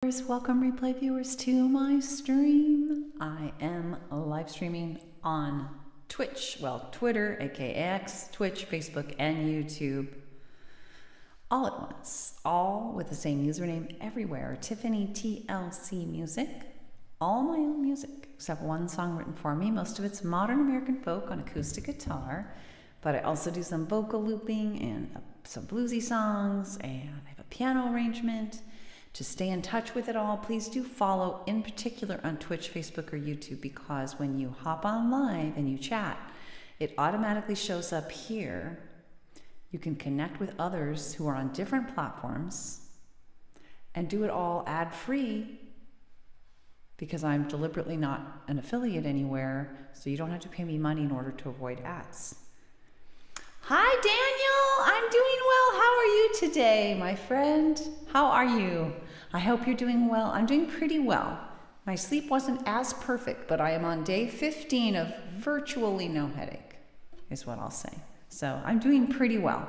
Welcome replay viewers to my stream. I am live streaming on Twitch, well, Twitter, aka X, Twitch, Facebook, and YouTube all at once, all with the same username everywhere, Tiffany TLC Music. All my own music, except one song written for me. Most of it's modern American folk on acoustic guitar, but I also do some vocal looping and some bluesy songs, and I have a piano arrangement. To stay in touch with it all, please do follow, in particular on Twitch, Facebook, or YouTube, because when you hop on live and you chat, it automatically shows up here. You can connect with others who are on different platforms and do it all ad-free, because I'm deliberately not an affiliate anywhere, so you don't have to pay me money in order to avoid ads. Hi, Daniel. I'm doing well. How are you today, my friend? How are you? I hope you're doing well. I'm doing pretty well. My sleep wasn't as perfect, but I am on day 15 of virtually no headache, is what I'll say. So I'm doing pretty well.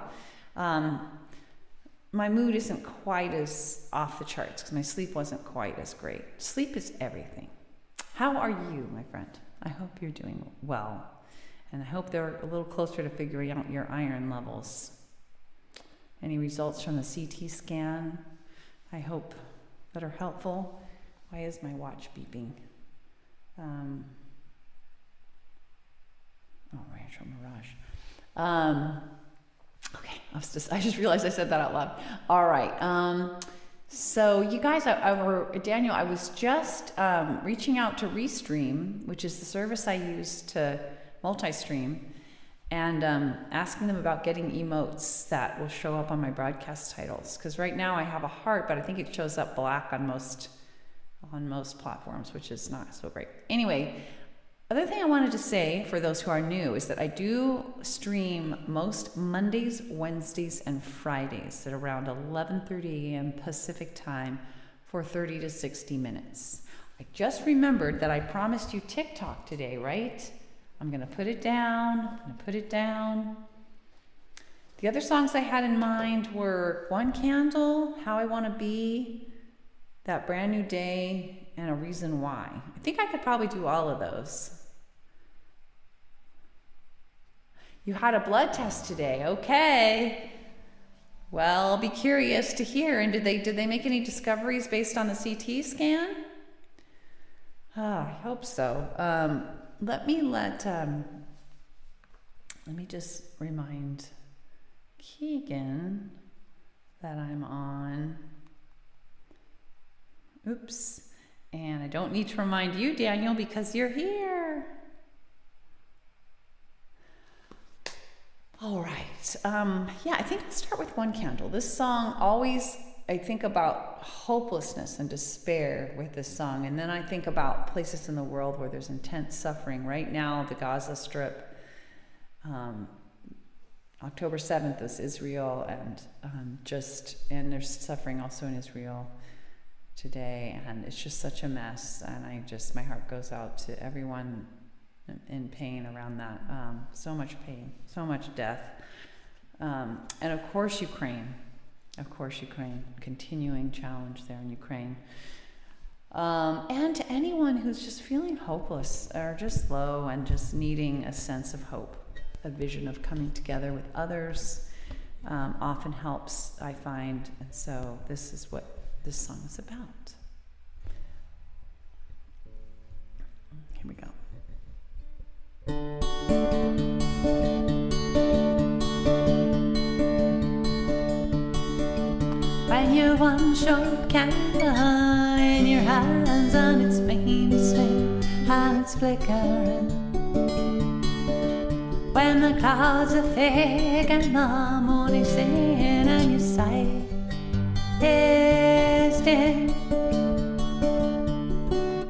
My mood isn't quite as off the charts because my sleep wasn't quite as great. Sleep is everything. How are you, my friend? I hope you're doing well. And I hope they're a little closer to figuring out your iron levels. Any results from the CT scan, I hope, that are helpful. Why is my watch beeping? Rancho Mirage. Okay, I just realized I said that out loud. All right. So you guys, Daniel, I was just reaching out to Restream, which is the service I use to multi-stream, and asking them about getting emotes that will show up on my broadcast titles, because right now I have a heart, but I think it shows up black on most platforms, which is not so great. Anyway, other thing I wanted to say for those who are new is that I do stream most Mondays, Wednesdays, and Fridays at around 11:30 a.m. Pacific time for 30 to 60 minutes. I just remembered that I promised you TikTok today, right? I'm going to put it down. The other songs I had in mind were One Candle, How I Want to Be, That Brand New Day, and A Reason Why. I think I could probably do all of those. You had a blood test today. Okay. Well, I'll be curious to hear. And did they make any discoveries based on the CT scan? Oh, I hope so. Let me just remind Keegan that I'm on. Oops. And I don't need to remind you, Daniel, because you're here. All right. Yeah, I think I'll start with One Candle. This song always, I think about hopelessness and despair with this song, and then I think about places in the world where there's intense suffering. Right now, the Gaza Strip, October 7th is Israel, and and there's suffering also in Israel today, and it's just such a mess, and my heart goes out to everyone in pain around that. So much pain, so much death, and of course Ukraine, continuing challenge there in Ukraine. And to anyone who's just feeling hopeless or just low and just needing a sense of hope, a vision of coming together with others, often helps, I find. And so this is what this song is about. Here we go. When you're one short candle in your hands and it's making you swing and it's flickering, when the clouds are thick and the moon is in and your sight is dim,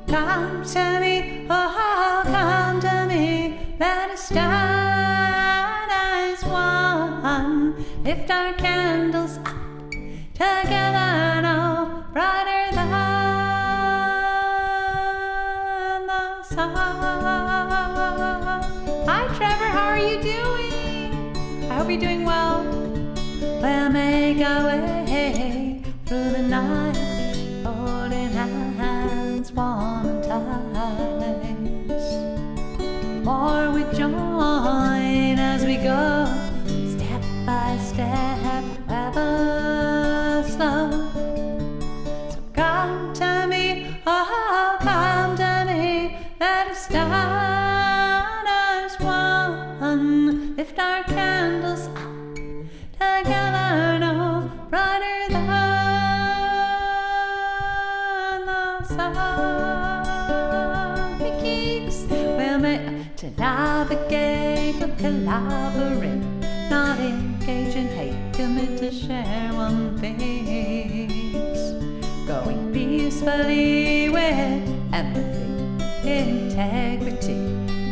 come to me, oh come to me, let us stand as one, lift our candles up together now, brighter than the sun. Hi Trevor, how are you doing? I hope you're doing well. We'll make our way through the night, holding join as we go, step by step, ever slow. So come to me, oh, come to me, let us start as one. Lift our candles up together, no brighter than the sun. The geeks will make to navigate, to collaborate, not engage in hate, commit to share one thing, going peacefully with empathy, integrity,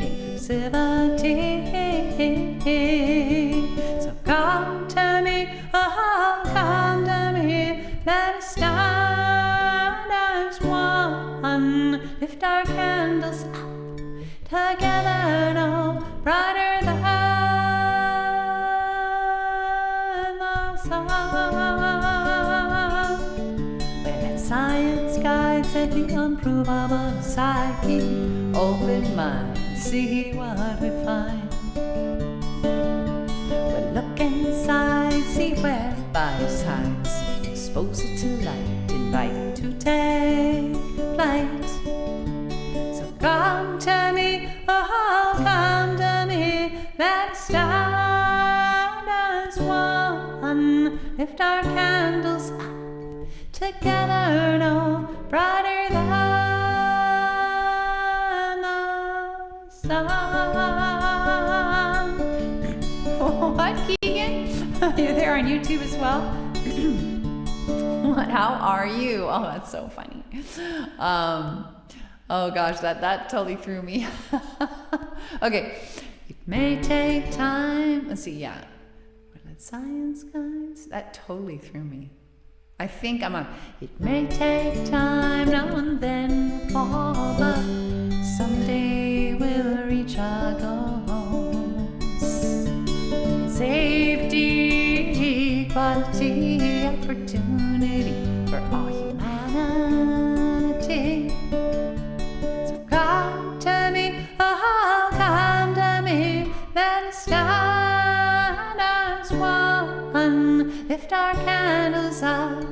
inclusivity. So come to me, oh, come to me, let us stand as one. Lift our candles up together, no brighter than the sun. Where let science guide set the unprovable aside, keep open mind, see what we find. We'll look inside, see where biocides expose it to light, invite it to take flight. So come to me, oh, come to me, let us stand as one. Lift our candles up together, no brighter than the sun. What, Keegan? You're there on YouTube as well? What? How are you? Oh, that's so funny. Oh gosh, that totally threw me. Okay, it may take time. Let's see, yeah. What did science guides? That totally threw me. I think I'm on. It may take time now and then fall, but someday we'll reach our goals. Safety, equality, opportunity for all humanity. So come to me, oh, come to me, let us stand as one. Lift our candles up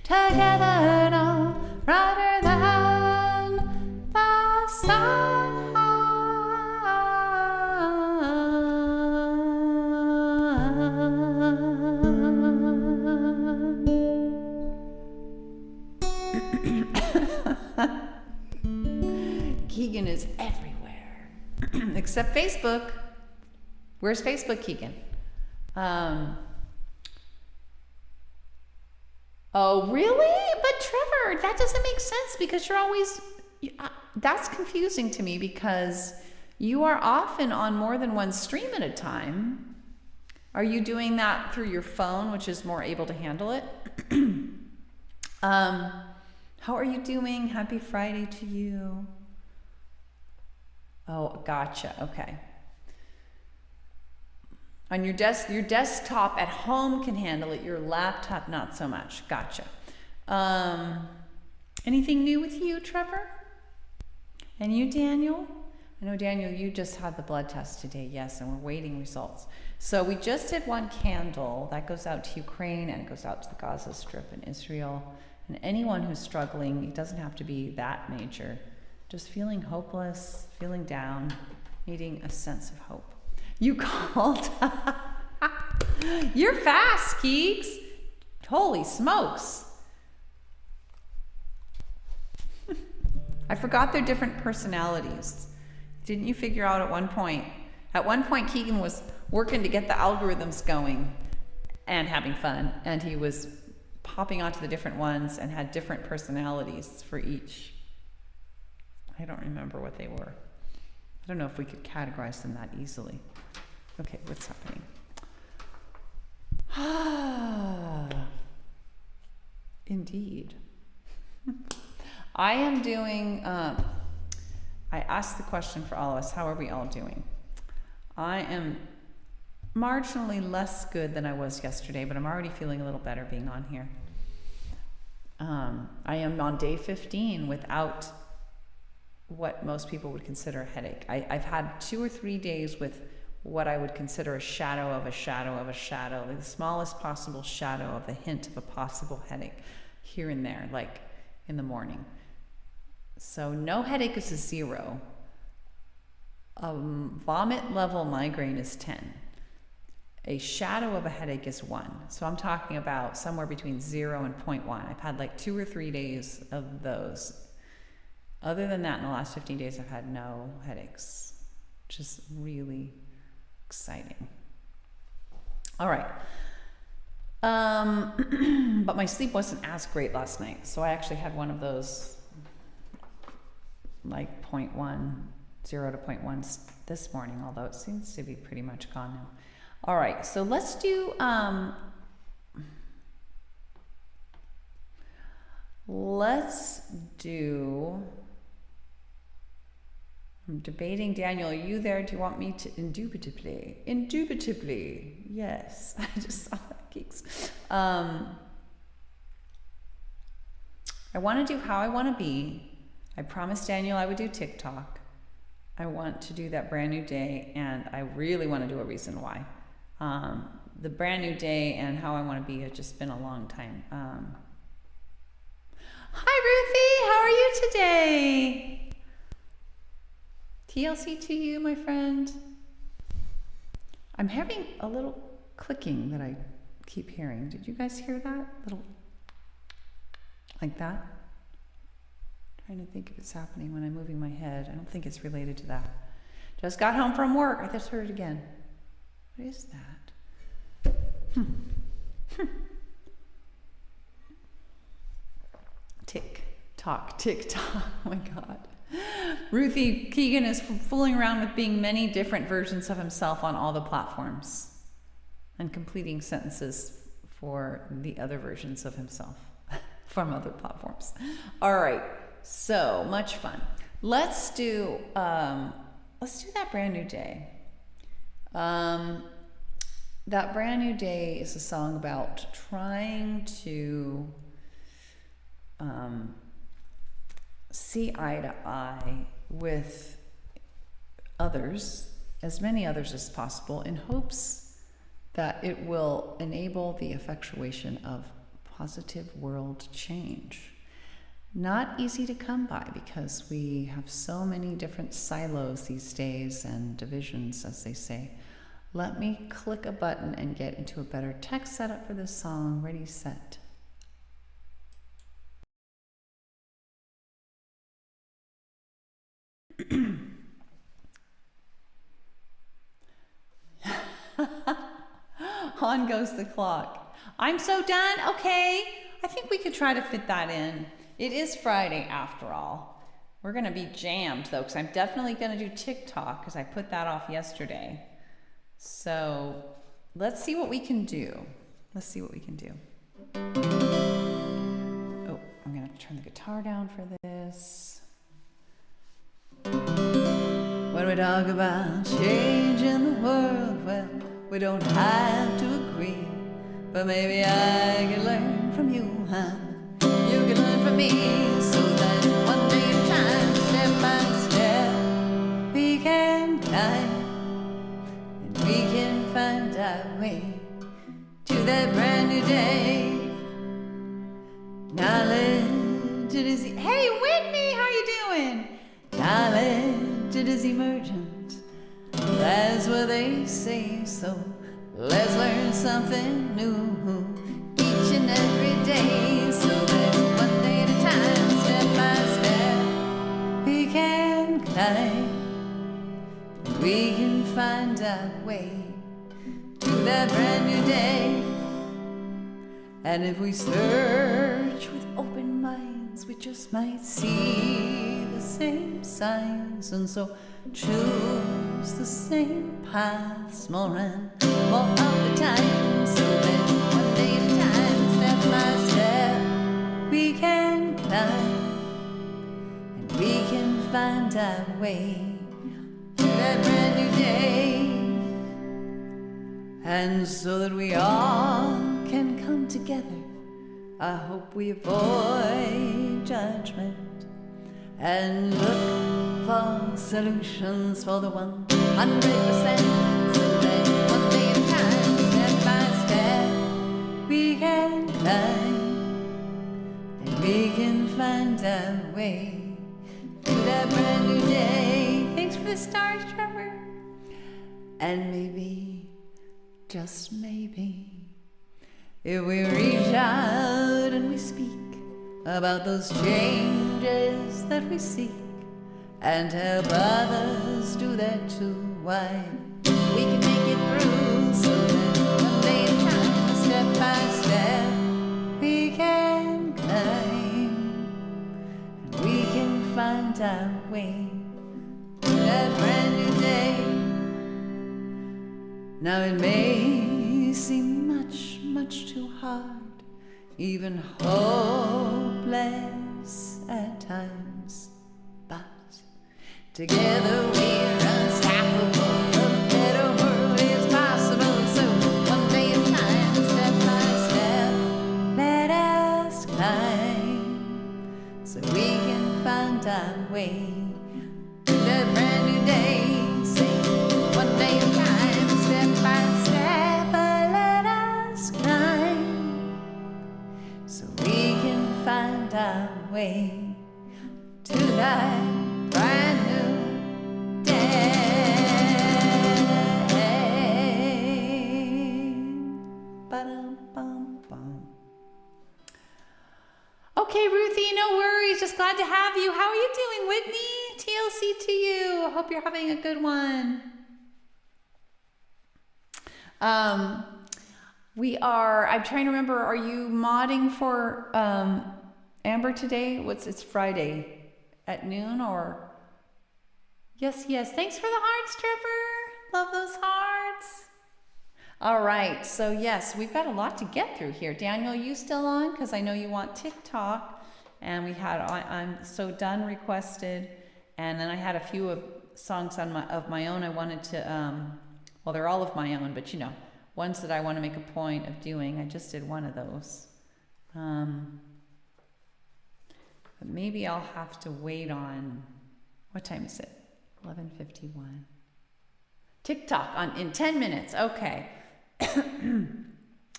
together, no brighter than the sun. Keegan is everywhere except Facebook. Where's Facebook, Keegan? Oh, really? But Trevor, that doesn't make sense because you're always, that's confusing to me because you are often on more than one stream at a time. Are you doing that through your phone, which is more able to handle it? How are you doing? Happy Friday to you. Oh, gotcha. Okay. On your desktop at home can handle it. Your laptop, not so much. Gotcha. Anything new with you, Trevor? And you, Daniel? I know, Daniel, you just had the blood test today. Yes, and we're waiting results. So we just did one candle. That goes out to Ukraine, and it goes out to the Gaza Strip in Israel. And anyone who's struggling, it doesn't have to be that major. Just feeling hopeless, feeling down, needing a sense of hope. You called? You're fast, Keeks. Holy smokes. I forgot their different personalities. Didn't you figure out at one point? At one point, Keegan was working to get the algorithms going and having fun. And he was popping onto the different ones and had different personalities for each. I don't remember what they were. I don't know if we could categorize them that easily. Okay, what's happening? Indeed. I am doing, I asked the question for all of us, how are we all doing? I am marginally less good than I was yesterday, but I'm already feeling a little better being on here. I am on day 15 without what most people would consider a headache. I've had 2 or 3 days with what I would consider a shadow of a shadow of a shadow, like the smallest possible shadow of the hint of a possible headache here and there, like in the morning. So no headache is a 0. Vomit level migraine is 10. A shadow of a headache is 1. So I'm talking about somewhere between 0 and 0.1. I've had like 2 or 3 days of those. Other than that, in the last 15 days, I've had no headaches, which is really exciting. All right. But my sleep wasn't as great last night. So I actually had one of those like 0.1, 0 to 0.1 this morning, although it seems to be pretty much gone now. All right, so let's do, I'm debating, Daniel, are you there? Do you want me to? Indubitably, yes. I just saw that, geeks. I want to do How I Want to Be. I promised Daniel I would do TikTok. I want to do That Brand New Day, and I really want to do A Reason Why. The Brand New Day and How I Want to Be have just been a long time. Hi, Ruthie. How are you today? TLC to you, my friend. I'm having a little clicking that I keep hearing. Did you guys hear that? Little like that? Trying to think if it's happening when I'm moving my head. I don't think it's related to that. Just got home from work. I just heard it again. What is that? Tick tock, tick tock. Oh my God. Ruthie Keegan is fooling around with being many different versions of himself on all the platforms and completing sentences for the other versions of himself from other platforms. All right. So much fun. Let's do That Brand New Day. That Brand New Day is a song about trying to see eye to eye with others, as many others as possible, in hopes that it will enable the effectuation of positive world change. Not easy to come by because we have so many different silos these days and divisions, as they say. Let me click a button and get into a better text setup for this song. Ready, set. On goes the clock. I'm so done. Okay. I think we could try to fit that in. It is Friday after all. We're going to be jammed though, because I'm definitely going to do TikTok because I put that off yesterday. So let's see what we can do. Let's see what we can do. Oh, I'm going to turn the guitar down for this. When we talk about changing the world, well, we don't have to agree, but maybe I can learn from you, huh? You can learn from me, so that one day at a time, step by step, we can climb, and we can find our way to that brand new day. Knowledge, it is. Hey, Whitney, how you doing? Knowledge, it is emergent. That's what they say. So let's learn something new each and every day. So that one day at a time, step by step, we can climb. We can find our way to that brand new day. And if we search with open minds, we just might see the same signs, and so choose the same paths more and more of the time, so that one day at a time, step by step, we can climb, and we can find our way to that brand new day. And so that we all can come together, I hope we avoid judgment and look for solutions for the 100%. So that one day at a time, step by step, we can climb and we can find our way to that brand new day. Thanks for the stars, Trevor. And maybe, just maybe, if we reach out and we speak about those changes that we seek and help others do that too, why, we can make it through. So that one day at a time, step by step, we can climb and we can find our way to that brand new day. Now it may seem much, much too hard, even hopeless at times, but together we're unstoppable. A better world is possible. So one day at a time, step by step, let us climb so we can find our way to that brand new day. Say one day at a time, step by step, let us climb so we can find our way to that brand new day. Ba-dum-bum-bum. Okay, Ruthie, no worries. Just glad to have you. How are you doing, Whitney? TLC to you. Hope you're having a good one. I'm trying to remember, are you modding for Amber today? It's Friday at noon or? Yes. Thanks for the hearts, Trevor. Love those hearts. All right. So yes, we've got a lot to get through here. Daniel, you still on? Because I know you want TikTok. And we had I'm So Done requested. And then I had a few of songs of my own I wanted to, well, they're all of my own, but ones that I want to make a point of doing. I just did one of those. But maybe I'll have to wait on, what time is it? 11:51. TikTok in 10 minutes. Okay.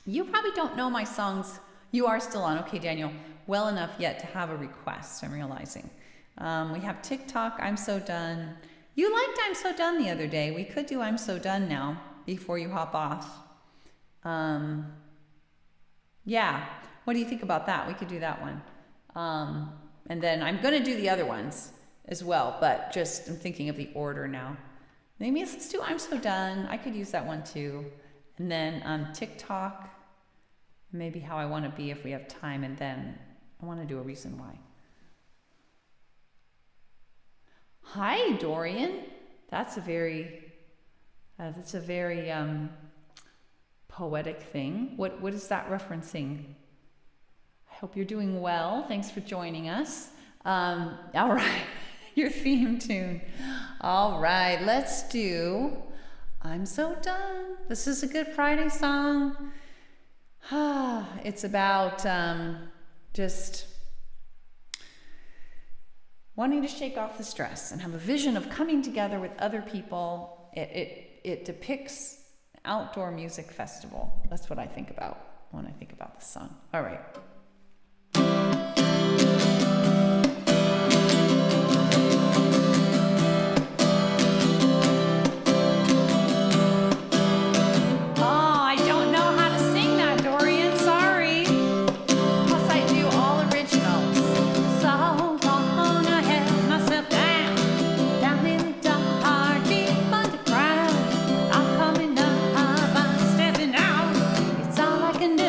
You probably don't know my songs. You are still on. Okay, Daniel. Well enough yet to have a request, I'm realizing. We have TikTok, I'm So Done. You liked I'm So Done the other day. We could do I'm So Done now before you hop off. Yeah, what do you think about that? We could do that one. And then I'm going to do the other ones as well, but just I'm thinking of the order now. Maybe let's do I'm So Done. I could use that one too. And then TikTok, maybe How I Want to Be if we have time, and then I want to do a reason why. Hi, Dorian. That's a very poetic thing. What is that referencing? I hope you're doing well. Thanks for joining us. All right, your theme tune. All right, let's do I'm So Done. This is a Good Friday song. It's about just wanting to shake off the stress and have a vision of coming together with other people. It depicts an outdoor music festival. That's what I think about when I think about the song. All right. Coming up, I'm stepping out. It's all I can do.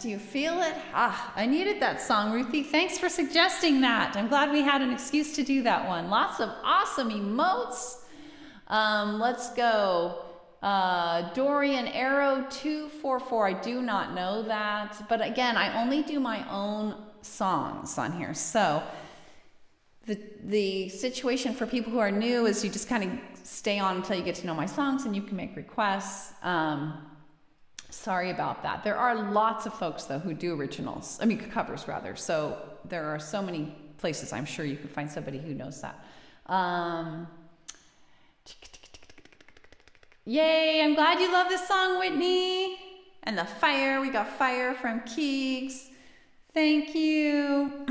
Do you feel it? Ah, I needed that song, Ruthie. Thanks for suggesting that. I'm glad we had an excuse to do that one. Lots of awesome emotes. Let's go. Dorian Arrow 244. I do not know that. But again, I only do my own songs on here. So the situation for people who are new is you just kind of stay on until you get to know my songs and you can make requests. Sorry about that. There are lots of folks though who do originals. I mean covers rather. So there are so many places I'm sure you could find somebody who knows that. Yay, I'm glad you love this song, Whitney. And the fire, we got fire from Keegs. Thank you.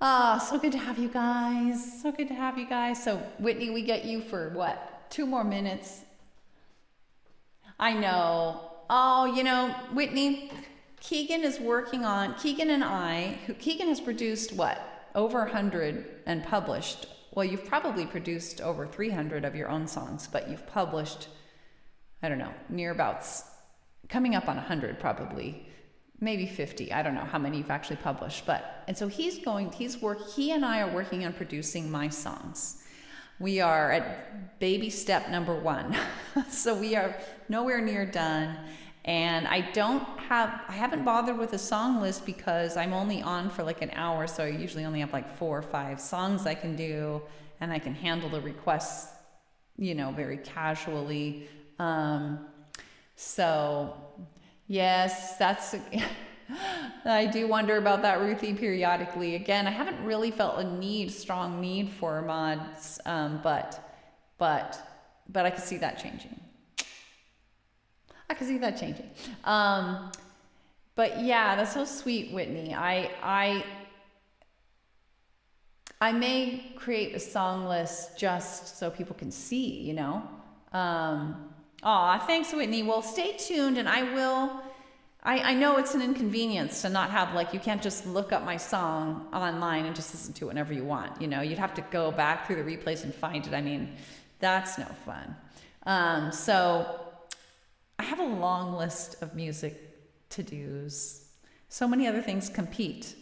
So good to have you guys. So good to have you guys. So Whitney, we get you for what? 2 more minutes. I know. Oh, you know, Whitney, Keegan is working on, Keegan has produced what? Over 100 and published. Well, you've probably produced over 300 of your own songs, but you've published, I don't know, nearabouts, coming up on 100 probably. Maybe 50. I don't know how many you've actually published, and so he and I are working on producing my songs. We are at baby step number 1. So we are nowhere near done. And I haven't bothered with a song list because I'm only on for like an hour. So I usually only have like 4 or 5 songs I can do, and I can handle the requests, you know, very casually. So yes, I do wonder about that, Ruthie, periodically. Again, I haven't really felt a strong need for mods, but I can see that changing. But yeah, that's so sweet, Whitney. I may create a song list just so people can see, you know. Thanks, Whitney. Well, stay tuned, and I know it's an inconvenience to not have, like, you can't just look up my song online and just listen to it whenever you want. You know, you'd have to go back through the replays and find it. I mean, that's no fun. So I have a long list of music to-dos. So many other things compete.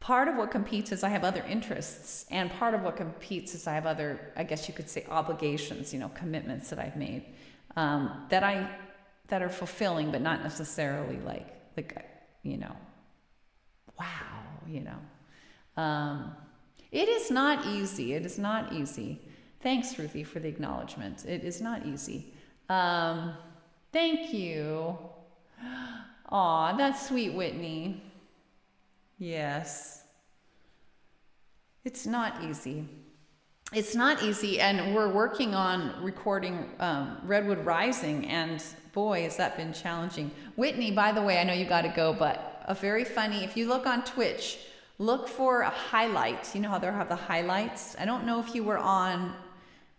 Part of what competes is I have other interests, and part of what competes is I have other, I guess you could say, obligations, you know, commitments that I've made that are fulfilling, but not necessarily like you know, wow, you know. It is not easy. It is not easy. Thanks, Ruthie, for the acknowledgement. It is not easy. Thank you. Aw, that's sweet, Whitney. Yes. It's not easy. It's not easy, and we're working on recording Redwood Rising, and boy, has that been challenging. Whitney, by the way, I know you got to go, but a very funny, if you look on Twitch, look for a highlight. You know how they have the highlights? I don't know if you were on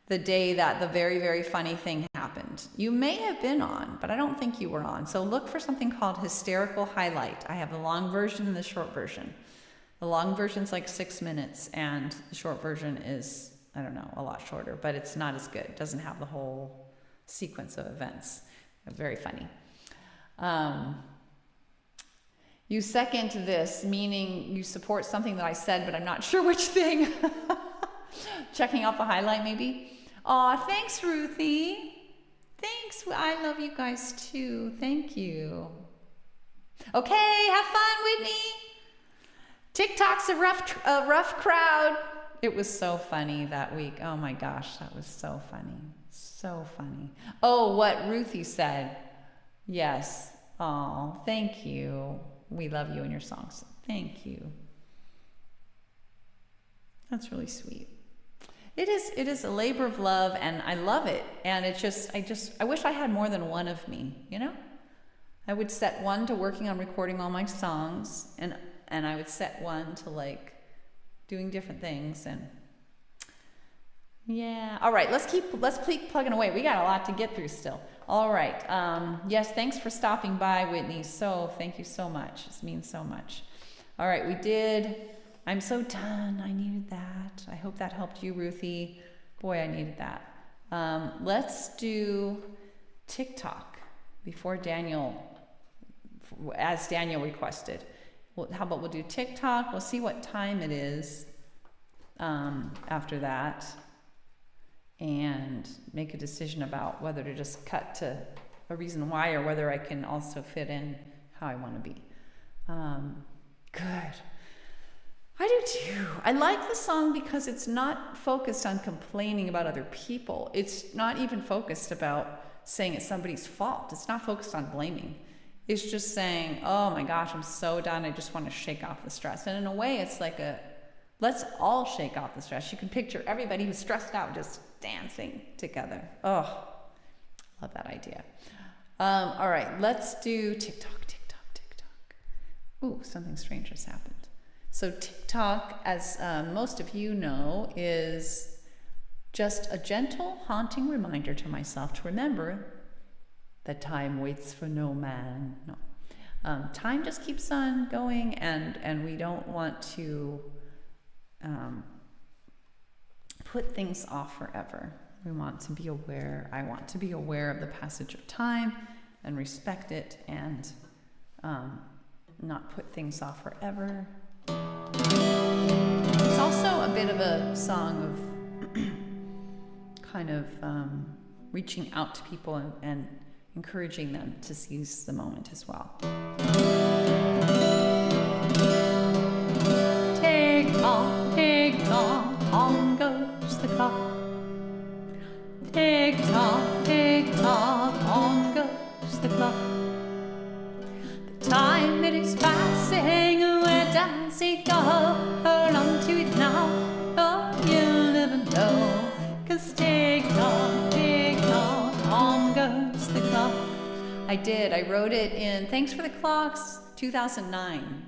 the day that the very, very funny thing happened. You may have been on, but I don't think you were on. So look for something called Hysterical Highlight. I have the long version and the short version. The long version's like 6 minutes, and the short version is, I don't know, a lot shorter, but it's not as good. It doesn't have the whole sequence of events. Very funny. You second this, meaning you support something that I said, but I'm not sure which thing. Checking out the highlight, maybe. Aw, thanks, Ruthie. Thanks. I love you guys too. Thank you. Okay, have fun, Whitney. TikTok's a rough crowd. It was so funny that week. Oh my gosh, that was so funny. So funny. Oh, what Ruthie said. Yes. Oh, thank you. We love you and your songs. Thank you. That's really sweet. It is a labor of love, and I love it. And I wish I had more than one of me, you know? I would set one to working on recording all my songs, and I would set one to like doing different things, and yeah. All right, let's keep plugging away. We got a lot to get through still. All right. Yes, thanks for stopping by, Whitney. So thank you so much. This means so much. All right, we did. I'm so done. I needed that. I hope that helped you, Ruthie. Boy, I needed that. Let's do TikTok. before Daniel, as Daniel requested. Well, how about we'll do TikTok? We'll see what time it is after that, and make a decision about whether to just cut to a reason why, or whether I can also fit in how I want to be. Good. I do too. I like the song because it's not focused on complaining about other people. It's not even focused about saying it's somebody's fault. It's not focused on blaming. It's just saying, oh my gosh, I'm so done. I just want to shake off the stress. And in a way, it's like let's all shake off the stress. You can picture everybody who's stressed out just dancing together. Oh, love that idea. All right, let's do TikTok. Ooh, something strange has happened. So TikTok, as most of you know, is just a gentle, haunting reminder to myself to remember that time waits for no man. No, time just keeps on going, and we don't want to put things off forever. We want to be aware. I want to be aware of the passage of time and respect it, and not put things off forever. It's also a bit of a song of kind of reaching out to people and encouraging them to seize the moment as well. Tick tock, on goes the clock. Tick tock, on goes the clock. The time it is passing, where does it go? Hold on to it now, or you'll never know. 'Cause tick tock, on goes the clock. I wrote it in Thanks for the Clocks, 2009.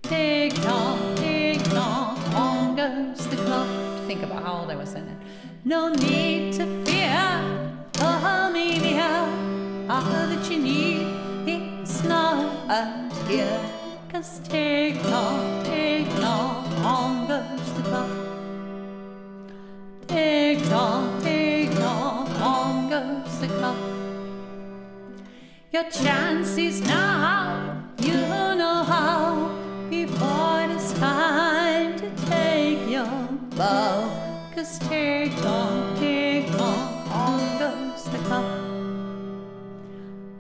Tick tock, on goes the clock. To think about how old I was then. No need to fear, oh mania, all that you need is now and here. 'Cause tick tock, on goes the clock. Tick tock, on goes the clock. Your chance is now, you know how, before it's time to take your bow. 'Cause tick tock, on goes the clock.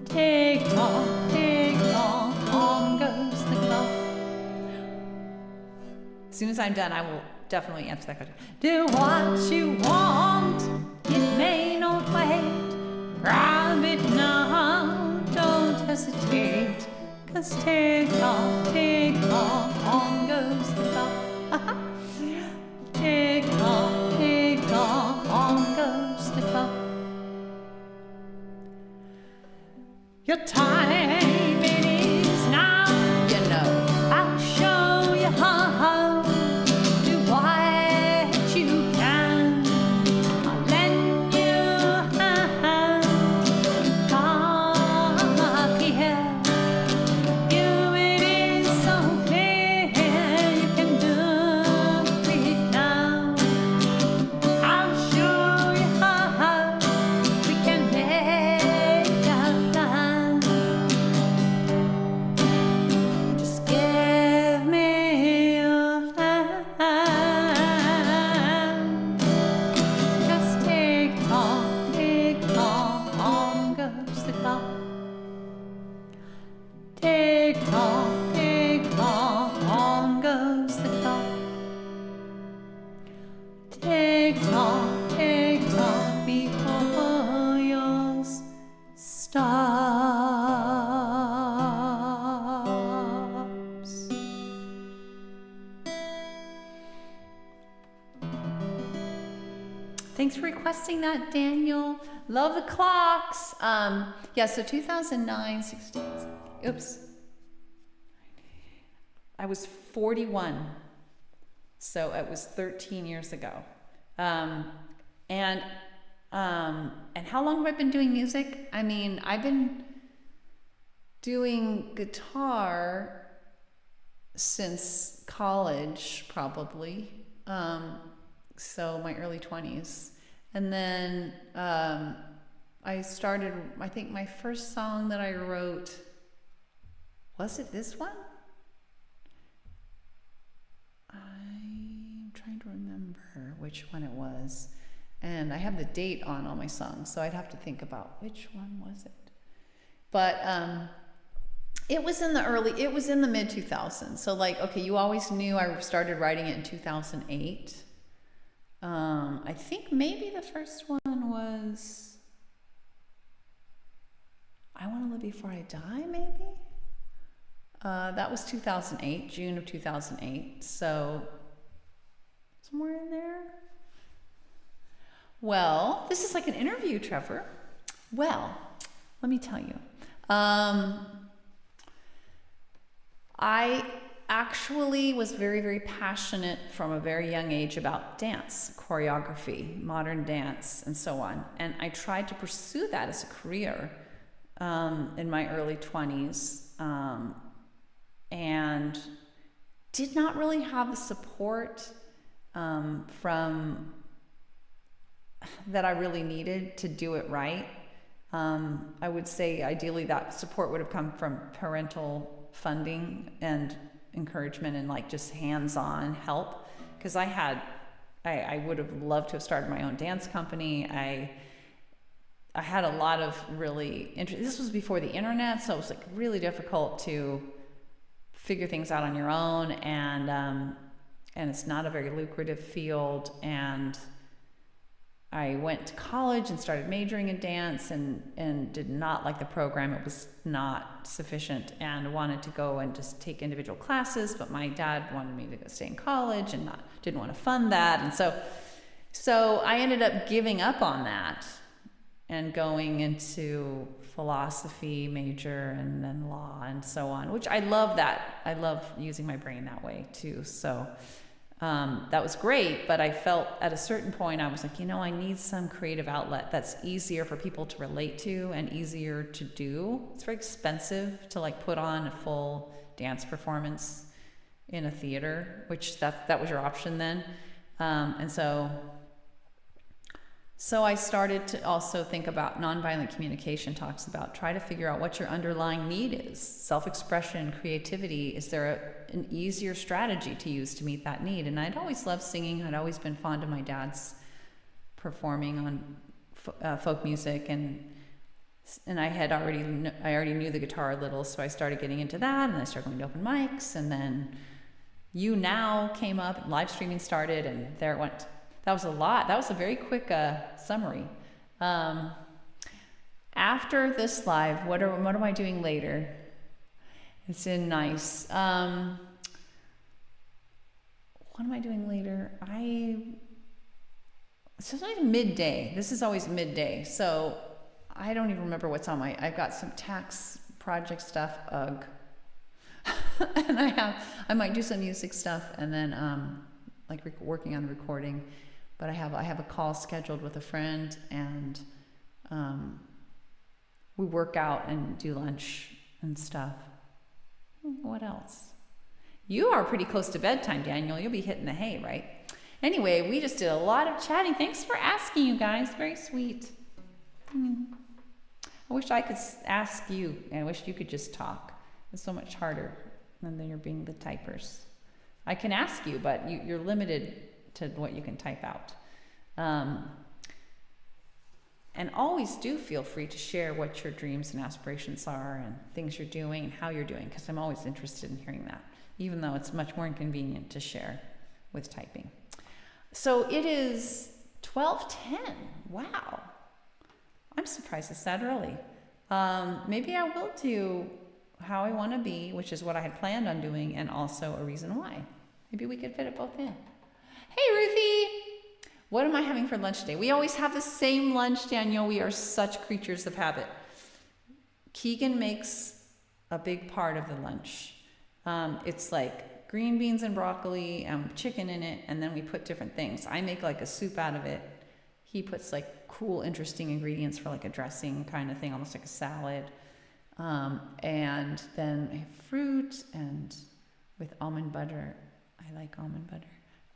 Tick tock, on goes the clock. As soon as I'm done, I will definitely answer that question. Do what you want, it may not wait. Grab it now, don't hesitate. 'Cause tick tock, on goes the clock. Tick tock, on goes the clock. Your time it is now, you know. I'll show you how. Do what you can. I'll lend you a hand. Come here. You, it is so clear you can do it now. I'll show you how we can make a plan. Just give me your hand. Just tick tock, on goes the clock. Tick tock, on goes the clock. Tick tock, before yours stops. Thanks for requesting that, Daniel. Love the clocks. Yeah, so 2009, 16, oops. I was 41, so it was 13 years ago. And how long have I been doing music? I mean, I've been doing guitar since college, probably. So my early 20s. And then I started, I think my first song that I wrote, was it this one? I'm trying to remember which one it was. And I have the date on all my songs, so I'd have to think about which one was it. But it was in the mid 2000s. So like, okay, you always knew I started writing it in 2008. I think maybe the first one was I Want to Live Before I Die, maybe? That was 2008, June of 2008. So somewhere in there. Well, this is like an interview, Trevor. Well, let me tell you. I actually was very, very passionate from a very young age about dance, choreography, modern dance, and so on. And I tried to pursue that as a career in my early 20s, and did not really have the support from that I really needed to do it right. I would say ideally that support would have come from parental funding and encouragement and like just hands-on help, because I would have loved to have started my own dance company. I had a lot of really this was before the internet, so it was like really difficult to figure things out on your own, and it's not a very lucrative field. And I went to college and started majoring in dance and did not like the program. It was not sufficient, and wanted to go and just take individual classes, but my dad wanted me to go stay in college and didn't want to fund that. And so I ended up giving up on that and going into philosophy major and then law and so on, which I love that. I love using my brain that way too. So that was great, but I felt at a certain point, I was like, I need some creative outlet that's easier for people to relate to and easier to do. It's very expensive to like put on a full dance performance in a theater, which that was your option then. And so I started to also think about nonviolent communication. Talks about try to figure out what your underlying need is. Self-expression, creativity. Is there an easier strategy to use to meet that need? And I'd always loved singing. I'd always been fond of my dad's performing on folk music, and I already knew the guitar a little, so I started getting into that, and I started going to open mics, and then You Now came up, and live streaming started, and there it went. That was a lot. That was a very quick summary. After this live, what am I doing later? It's in nice. What am I doing later? It's always midday. This is always midday. So I don't even remember what's on I've got some tax project stuff. Ugh. And I might do some music stuff, and then working on the recording. But I have a call scheduled with a friend, and we work out and do lunch and stuff. What else? You are pretty close to bedtime, Daniel. You'll be hitting the hay, right? Anyway, we just did a lot of chatting. Thanks for asking, you guys. Very sweet. I wish I could ask you, and I wish you could just talk. It's so much harder than you're being the typers. I can ask you, but you're limited to what you can type out. And always do feel free to share what your dreams and aspirations are and things you're doing and how you're doing, because I'm always interested in hearing that, even though it's much more inconvenient to share with typing. So it is 12:10. Wow. I'm surprised it's that early. Maybe I will do How I Want to Be, which is what I had planned on doing, and also A Reason Why. Maybe we could fit it both in. Hey, Ruthie! What am I having for lunch today? We always have the same lunch, Daniel. We are such creatures of habit. Keegan makes a big part of the lunch. It's like green beans and broccoli and chicken in it, and then we put different things. I make like a soup out of it. He puts like cool, interesting ingredients for like a dressing kind of thing, almost like a salad. And then I have fruit, and with almond butter. I like almond butter.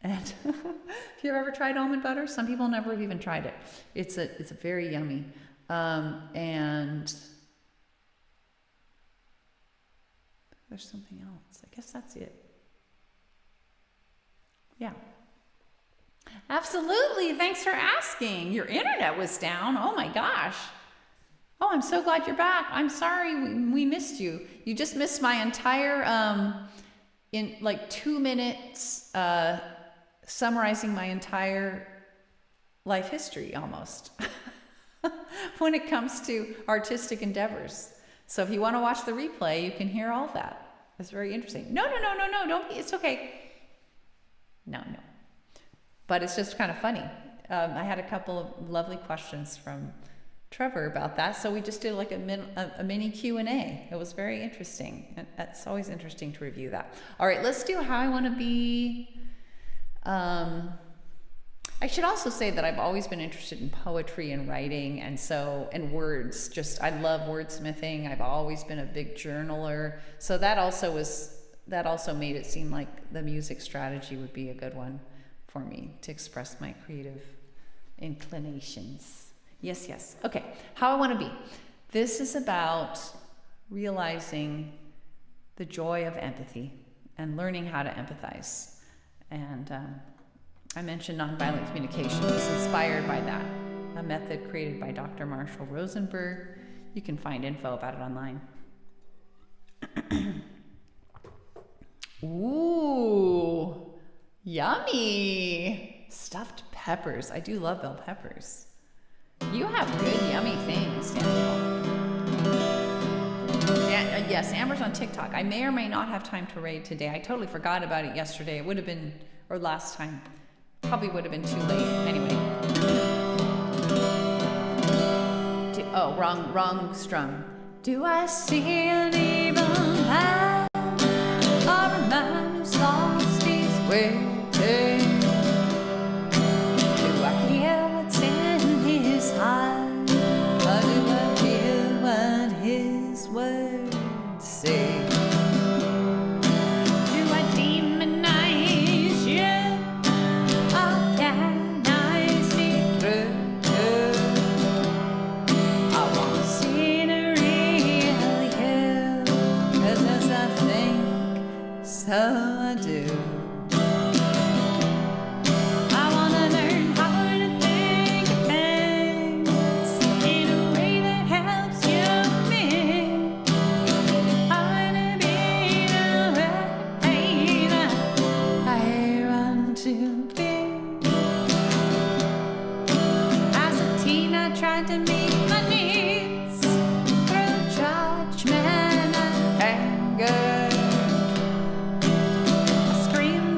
And if you've ever tried almond butter, some people never have even tried it. It's a very yummy. And there's something else. I guess that's it. Yeah. Absolutely. Thanks for asking. Your internet was down. Oh my gosh. Oh, I'm so glad you're back. I'm sorry we missed you. You just missed my entire, in like 2 minutes, summarizing my entire life history almost when it comes to artistic endeavors. So if you want to watch the replay, you can hear all that. It's very interesting. No, don't be, it's okay. No. But it's just kind of funny. I had a couple of lovely questions from Trevor about that. So we just did like a mini Q&A. It was very interesting. And it's always interesting to review that. All right, let's do How I Want to Be. I should also say that I've always been interested in poetry and writing, and words. Just, I love wordsmithing. I've always been a big journaler. So that also made it seem like the music strategy would be a good one for me to express my creative inclinations. Yes. Okay, How I Want to Be. This is about realizing the joy of empathy and learning how to empathize. And I mentioned nonviolent communication. It's inspired by that, a method created by Dr. Marshall Rosenberg. You can find info about it online. Ooh, yummy. Stuffed peppers. I do love bell peppers. You have good, yummy things, Daniel. Yes, Amber's on TikTok. I may or may not have time to raid today. I totally forgot about it yesterday. It would have been, or last time. Probably would have been too late. Anyway. Wrong strum. Do I see an evil eye? Or a man who's lost his way? Do I hear what's in his heart? Or do I hear what his words say? Do I demonize you? Or can I see through? I want to see the real you, 'cause as I think, so I do. I want to learn how to think of things in a way that helps you and me. I want to be the way that I want to be. As a teen, I tried to meet my needs through judgment and anger. I screamed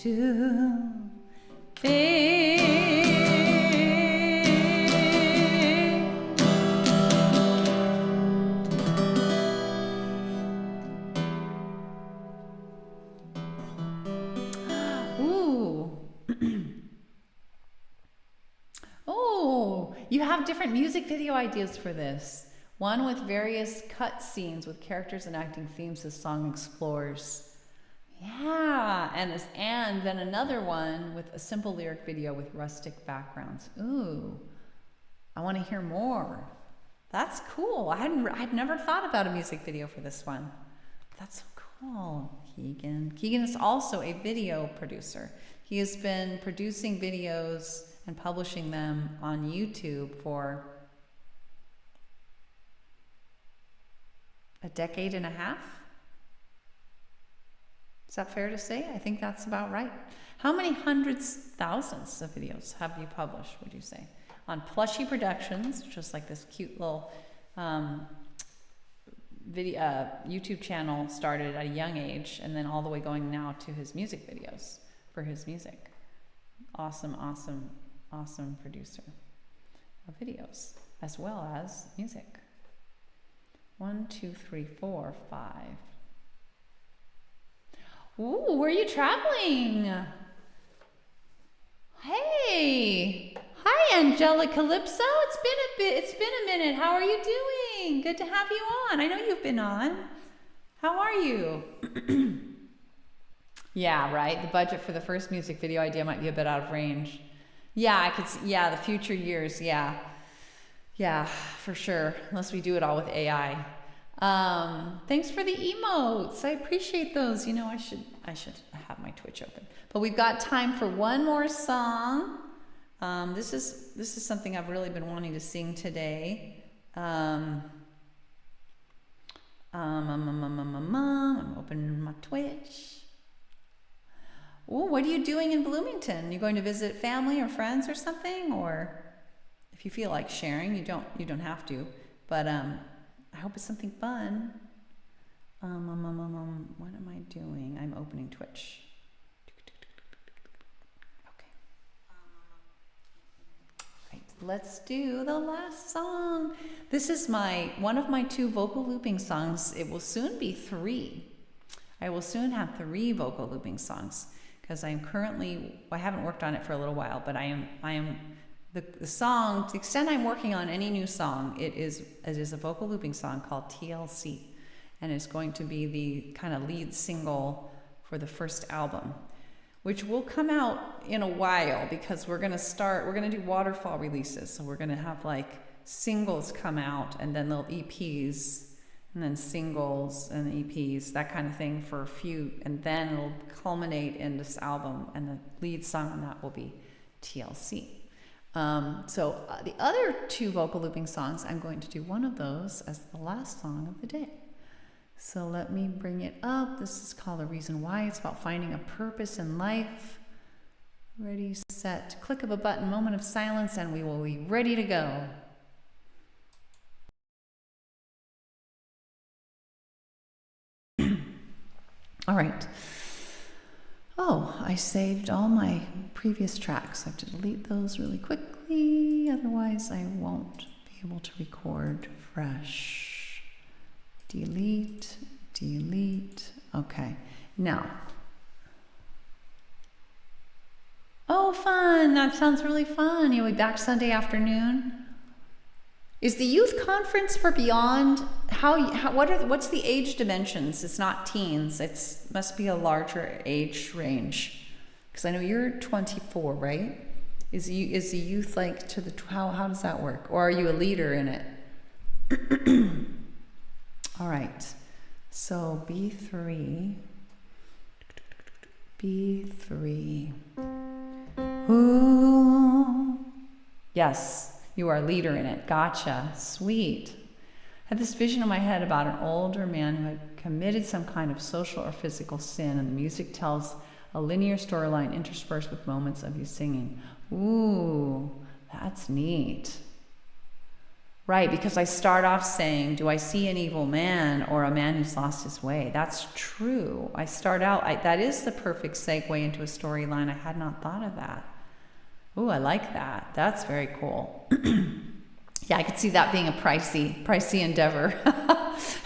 to fade. Ooh. Oh, you have different music video ideas for this. One with various cut scenes with characters enacting themes the song explores. Yeah, and then another one with a simple lyric video with rustic backgrounds. Ooh, I want to hear more. That's cool. I'd never thought about a music video for this one. That's so cool. Keegan is also a video producer. He has been producing videos and publishing them on YouTube for a decade and a half. Is that fair to say? I think that's about right. How many hundreds, thousands of videos have you published, would you say? On Plushy Productions, which is like this cute little video YouTube channel, started at a young age, and then all the way going now to his music videos for his music. Awesome, awesome, awesome producer of videos as well as music. 1, 2, 3, 4, 5. Ooh, where are you traveling? Hey, hi, Angelic Calypso. It's been a minute. How are you doing? Good to have you on. I know you've been on. How are you? Yeah, right. The budget for the first music video idea might be a bit out of range. Yeah, I could see, yeah, the future years. Yeah. Yeah, for sure. Unless we do it all with AI. Thanks for the emotes. I appreciate those. You know, I should have my Twitch open. But we've got time for one more song. This is something I've really been wanting to sing today. I'm opening my Twitch. Ooh, what are you doing in Bloomington? You going to visit family or friends or something? Or if you feel like sharing, you don't have to. But I hope it's something fun. What am I doing? I'm opening Twitch. Okay. Right, let's do the last song. This is one of my 2 vocal looping songs. It will soon be 3. I will soon have 3 vocal looping songs because I haven't worked on it for a little while, but I am the song, to the extent I'm working on any new song, it is a vocal looping song called TLC, and it's going to be the kind of lead single for the first album, which will come out in a while because we're going to do waterfall releases. So we're going to have like singles come out and then little EPs and then singles and EPs, that kind of thing for a few, and then it'll culminate in this album, and the lead song on that will be TLC. The other 2 vocal looping songs, I'm going to do one of those as the last song of the day. So let me bring it up. This is called The Reason Why. It's about finding a purpose in life. Ready, set, click of a button, moment of silence, and we will be ready to go. All right. Oh, I saved all my previous tracks. I have to delete those really quickly, otherwise I won't be able to record fresh. Delete, delete. Okay, now. Oh, fun. That sounds really fun. You'll be back Sunday afternoon. Is the youth conference for Beyond, what's the age dimensions? It's not teens. It must be a larger age range. Because I know you're 24, right? Is the youth like to the, how does that work? Or are you a leader in it? All right. So B3. Ooh. Yes. You are a leader in it. Gotcha. Sweet. I had this vision in my head about an older man who had committed some kind of social or physical sin, and the music tells a linear storyline interspersed with moments of you singing. Ooh, that's neat. Right, because I start off saying, do I see an evil man or a man who's lost his way? That's true. I start out, that is the perfect segue into a storyline. I had not thought of that. Ooh, I like that. That's very cool. Yeah, I could see that being a pricey endeavor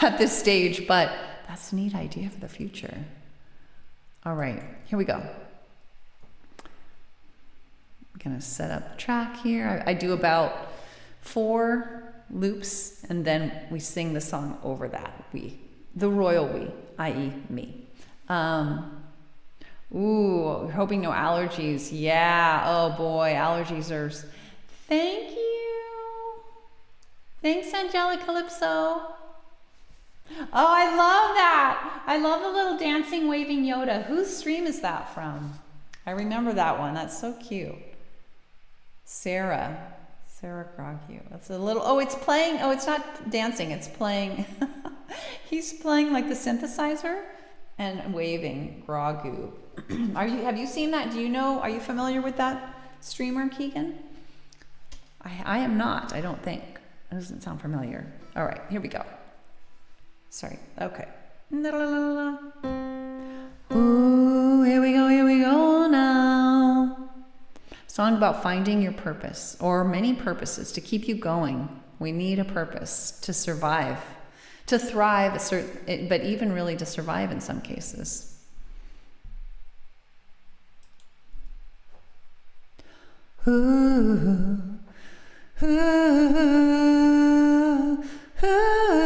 at this stage, but that's a neat idea for the future. All right, here we go. I'm gonna set up the track here. I do about 4 loops, and then we sing the song over that. The royal we, i.e. me. Ooh, we're hoping no allergies. Yeah, oh boy, allergies are... Thank you. Thanks, Angelic Calypso. Oh, I love that. I love the little dancing, waving Yoda. Whose stream is that from? I remember that one. That's so cute. Sarah Groghew. That's a little, oh, it's playing, oh, it's not dancing, it's playing, he's playing like the synthesizer and waving Grogu. Have you seen that? Do you know, are you familiar with that streamer, Keegan? I am not, I don't think. It doesn't sound familiar. All right, here we go. Sorry, okay. Ooh, here we go now. Song about finding your purpose, or many purposes to keep you going. We need a purpose to survive, to thrive, but even really to survive in some cases. Ooh, ooh, ooh, ooh.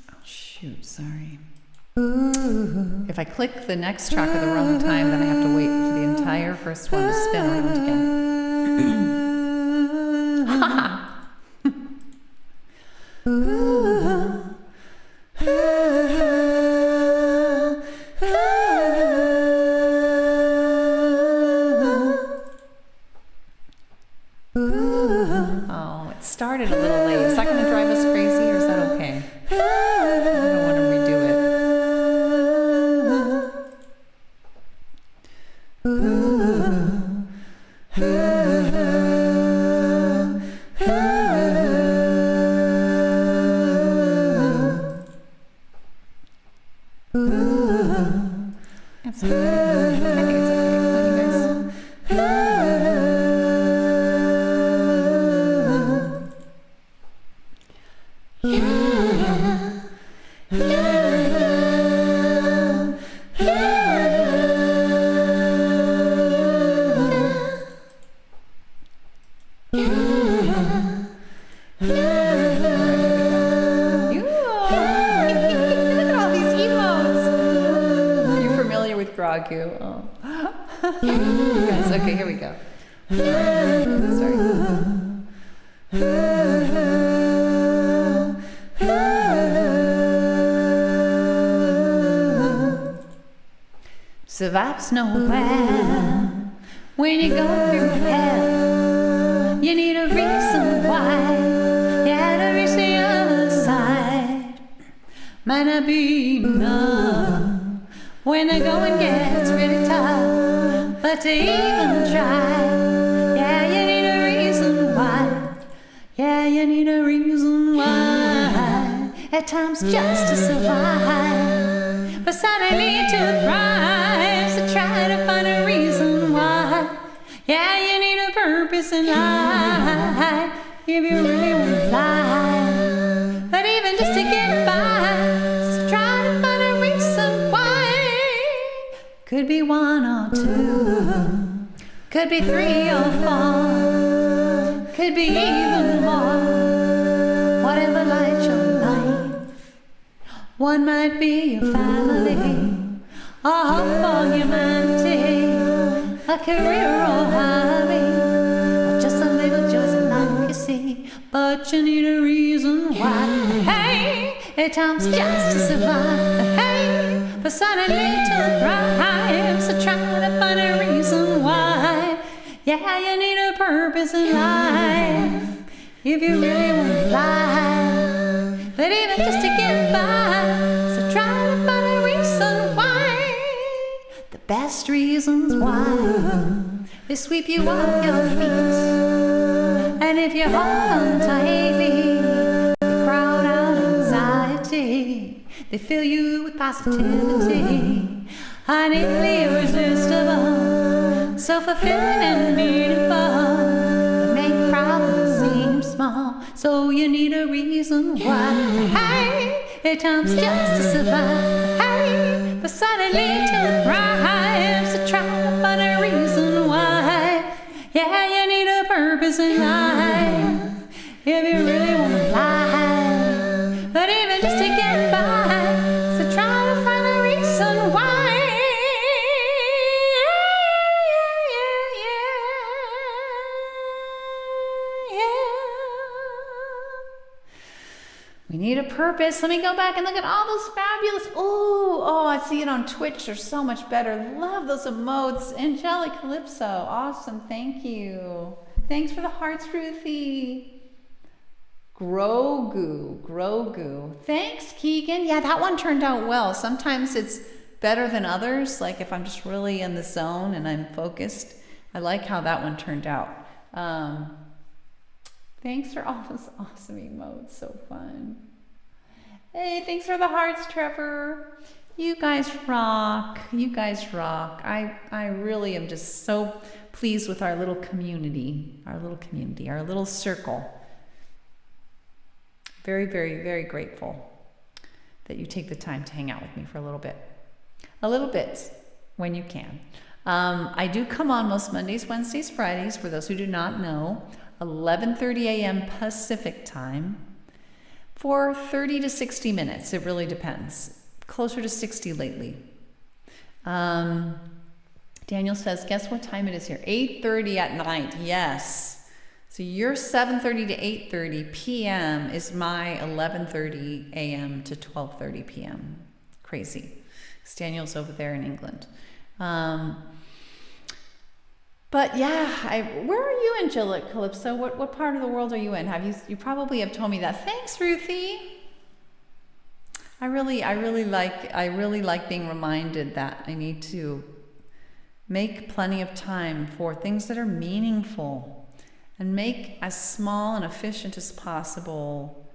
Oh shoot, sorry. If I click the next track at the wrong time, then I have to wait for the entire first one to spin around again. Oh, it started a little late. Is that going to drive us crazy, or is that okay? I don't want to redo it. That's okay. I think it's okay. What do you guys? Grogu. Oh. Yes, okay, here we go. Sorry. Survives nowhere when you go through hell. You need a reason why. Yeah, to reach the other side. Might not be enough when the going gets really tough, but to even try, yeah, you need a reason why. Yeah, you need a reason why. At times just to survive, but suddenly to thrive. So try to find a reason why. Yeah, you need a purpose in life if you really want to fly. But even just to get by, so try to find a reason why. Could be 1 or 2, could be 3 or 4, could be even more. Whatever lights your life, one might be your family, a hope for humanity, a career or hobby, or just a little joys in life, you see. But you need a reason why. Hey, at times just to survive. Hey, but suddenly to thrive. So try to find a reason why. Yeah, you need a purpose in life if you really want to fly. but even just to get by. So try to find a reason why. The best reasons why they sweep you off your feet. And if you hold on tightly, they crowd out anxiety. They fill you with positivity, honey, irresistible, so fulfilling and meaningful. They make problems seem small, so you need a reason why. Hey, it comes just to survive. Hey, but suddenly to thrive. So try to find a reason why. Yeah, you need a purpose in life if you really want to fly. But even just to get by, so try to find a reason why. We need a purpose. Let me go back and look at all those fabulous. Oh, I see it on Twitch. They're so much better. Love those emotes. Angelic Calypso. Awesome. Thank you. Thanks for the hearts, Ruthie. Grogu. Thanks, Keegan. Yeah, that one turned out well. Sometimes it's better than others. Like if I'm just really in the zone and I'm focused. I like how that one turned out. Thanks for all those awesome emotes. So fun. Hey, thanks for the hearts, Trevor. You guys rock. I really am just so pleased with our little community, our little circle. Very, very, very grateful that you take the time to hang out with me for a little bit when you can. I do come on most Mondays, Wednesdays, Fridays, for those who do not know, 11:30 a.m. Pacific time for 30 to 60 minutes. It really depends. Closer to 60 lately. Daniel says, guess what time it is here? 8:30 at night. Yes. So your 7:30 to 8:30 p.m. is my 11:30 a.m. to 12:30 p.m. Crazy. Because Daniel's over there in England. But yeah, where are you, Angelic Calypso? What part of the world are you in? You probably have told me that. Thanks, Ruthie. I really like being reminded that I need to make plenty of time for things that are meaningful and make as small and efficient as possible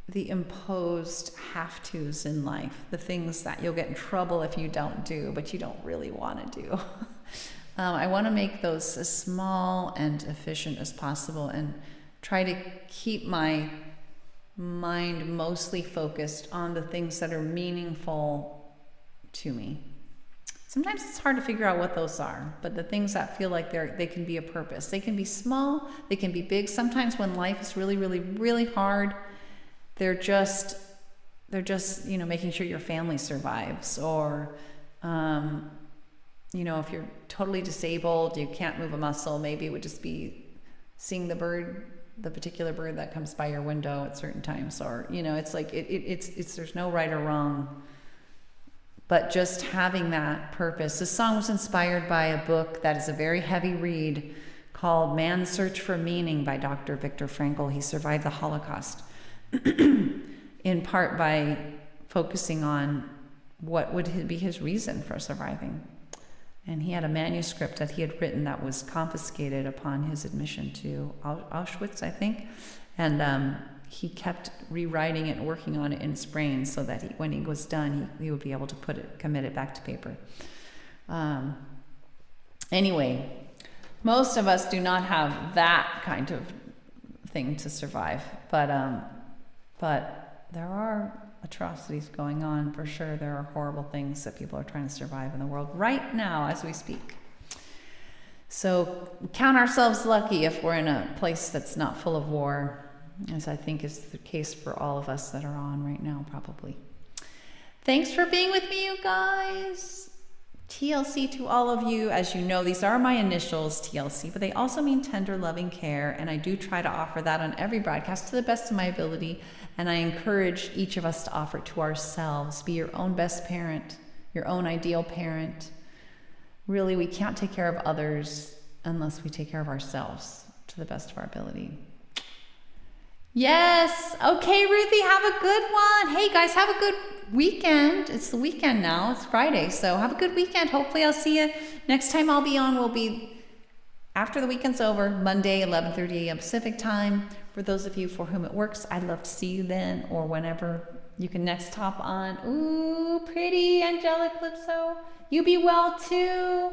the imposed have-tos in life, the things that you'll get in trouble if you don't do, but you don't really want to do. I want to make those as small and efficient as possible and try to keep my mind mostly focused on the things that are meaningful to me. Sometimes it's hard to figure out what those are, but the things that feel like they can be a purpose. They can be small, they can be big. Sometimes when life is really, really, really hard, they're just making sure your family survives, or if you're totally disabled, you can't move a muscle, maybe it would just be seeing the particular bird that comes by your window at certain times, or it's like it's there's no right or wrong, but just having that purpose. This song was inspired by a book that is a very heavy read called Man's Search for Meaning by Dr. Viktor Frankl. He survived the Holocaust in part by focusing on what would be his reason for surviving. And he had a manuscript that he had written that was confiscated upon his admission to Auschwitz, I think. And he kept rewriting it and working on it in his brain so that when he was done, he would be able to commit it back to paper. Anyway, most of us do not have that kind of thing to survive. But there are atrocities going on for sure. There are horrible things that people are trying to survive in the world right now as we speak. So count ourselves lucky if we're in a place that's not full of war, as I think is the case for all of us that are on right now, probably. Thanks for being with me, you guys. TLC to all of you. As you know, these are my initials, TLC, but they also mean tender, loving care, and I do try to offer that on every broadcast to the best of my ability. And I encourage each of us to offer it to ourselves. Be your own best parent, your own ideal parent. Really, we can't take care of others unless we take care of ourselves to the best of our ability. Yes. Okay, Ruthie, have a good one. Hey guys, have a good weekend. It's the weekend now. It's Friday, so have a good weekend. Hopefully I'll see you next time I'll be on will be after the weekend's over, Monday, 11:30 a.m. Pacific time. For those of you for whom it works, I'd love to see you then or whenever you can next hop on. Ooh, pretty angelic Calypso. You be well too.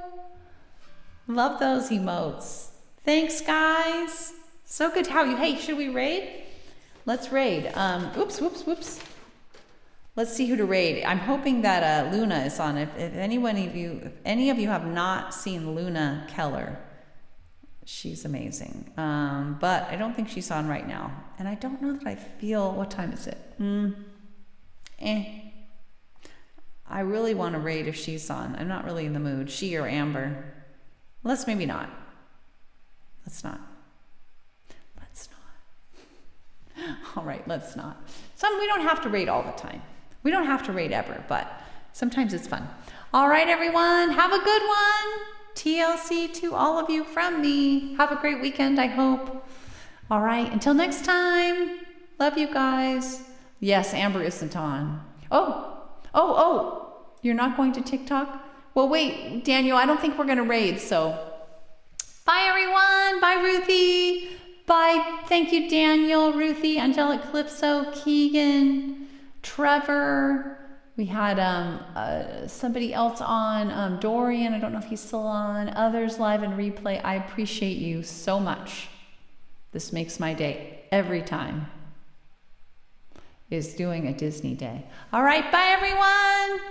Love those emotes. Thanks, guys. So good to have you. Hey, should we raid? Let's raid. Whoops. Let's see who to raid. I'm hoping that Luna is on. If any of you have not seen Luna Keller, she's amazing. But I don't think she's on right now. And I don't know that I feel, what time is it? I really want to raid if she's on. I'm not really in the mood. She or Amber. Let's maybe not. Let's not. All right, let's not. We don't have to raid all the time. We don't have to raid ever, but sometimes it's fun. All right, everyone, have a good one. TLC to all of you from me. Have a great weekend, I hope. All right, until next time. Love you guys. Yes, Amber isn't on. Oh, you're not going to TikTok? Well, wait, Daniel, I don't think we're going to raid, so. Bye, everyone. Bye, Ruthie. Bye. Thank you, Daniel, Ruthie, Angelic Calypso, Keegan, Trevor. We had somebody else on, Dorian. I don't know if he's still on. Others live and replay. I appreciate you so much. This makes my day every time. Is doing a Disney day. All right. Bye, everyone.